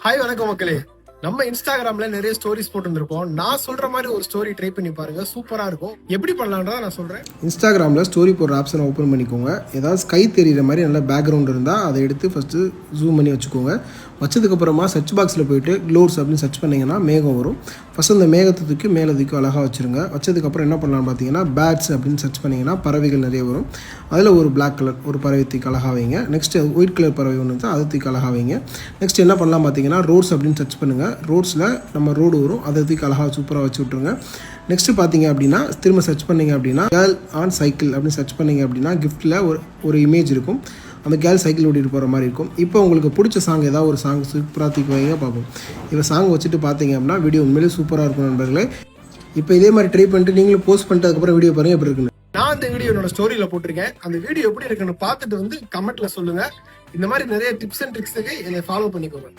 Hi வணக்கம் மக்களே. நம்ம இன்ஸ்டாகிராம்ல நிறைய ஸ்டோரிஸ் போட்டுருப்போம். நான் சொல்ற மாதிரி ஒரு ஸ்டோரி ட்ரை பண்ணி பாருங்க, சூப்பரா இருக்கும். எப்படி பண்ணலான்றத நான் சொல்றேன். இன்ஸ்டாகிராமில் ஸ்டோரி போடுற ஆப்ஷனை ஓப்பன் பண்ணிக்கோங்க. ஏதாவது ஸ்கை தெரிகிற மாதிரி நல்ல பேக்ரவுண்ட் இருந்தால் அதை எடுத்து ஃபஸ்ட்டு ஜூம் பண்ணி வச்சுக்கோங்க. வச்சதுக்கப்புறமா சர்ச் பாக்ஸில் போய்ட்டு க்ளோர்ஸ் அப்படின்னு சர்ச் பண்ணிங்கன்னா மேகம் வரும். ஃபஸ்ட்டு அந்த மேகத்தை தூக்கி மேலே தூக்கி அழகாக வச்சுருங்க. வச்சதுக்கப்புறம் என்ன பண்ணலாம்னு பார்த்தீங்கன்னா பேட்ஸ் அப்படின்னு சர்ச் பண்ணிங்கன்னா பறவைகள் நிறைய வரும். அதில் ஒரு பிளாக் கலர் ஒரு பறவை தூக்கி அழகாக வைங்க. நெக்ஸ்ட்டு ஒயிட் கலர் பறவை ஒன்று இருந்தால் அதை தூக்கி அழகாக வைங்க. நெக்ஸ்ட் என்ன பண்ணலாம் பார்த்தீங்கன்னா ரோட்ஸ் அப்படின்னு சர்ச் பண்ணுங்கள். ரோட்ஸில் நம்ம ரோடு வரும், அதை தூக்கி அழகாக சூப்பராக வச்சு விட்ருங்க. நெக்ஸ்ட்டு பார்த்தீங்க அப்படின்னா திரும்ப சர்ச் பண்ணிங்க அப்படின்னா கேர்ள் ஆன் சைக்கிள் அப்படின்னு சர்ச் பண்ணிங்க அப்படின்னா கிஃப்ட்டில் ஒரு இமேஜ் இருக்கும். அந்த கேர்ள் சைக்கிள் ஓட்டிகிட்டு போகிற மாதிரி இருக்கும். இப்போ உங்களுக்கு பிடிச்ச சாங் ஏதாவது ஒரு சாங் சூப்பராக தூக்கி வைங்க பார்ப்போம். இப்போ சாங் வச்சுட்டு பார்த்தீங்க அப்படின்னா வீடியோ உண்மையிலே சூப்பராக இருக்கும் நண்பர்களே. இப்போ இதே மாதிரி ட்ரை பண்ணிட்டு நீங்களும் போஸ்ட் பண்ணிட்டு அதுக்கப்புறம் வீடியோ பாருங்கள் எப்படி இருக்குன்னு. நான் அந்த வீடியோ என்னோட ஸ்டோரியில போட்டிருக்கேன். அந்த வீடியோ எப்படி இருக்குன்னு பார்த்துட்டு கமெண்ட்ல சொல்லுங்க. இந்த மாதிரி நிறைய டிப்ஸ் அண்ட் ட்ரிக்ஸுக்கு என்னை ஃபாலோ பண்ணிக்கோங்க.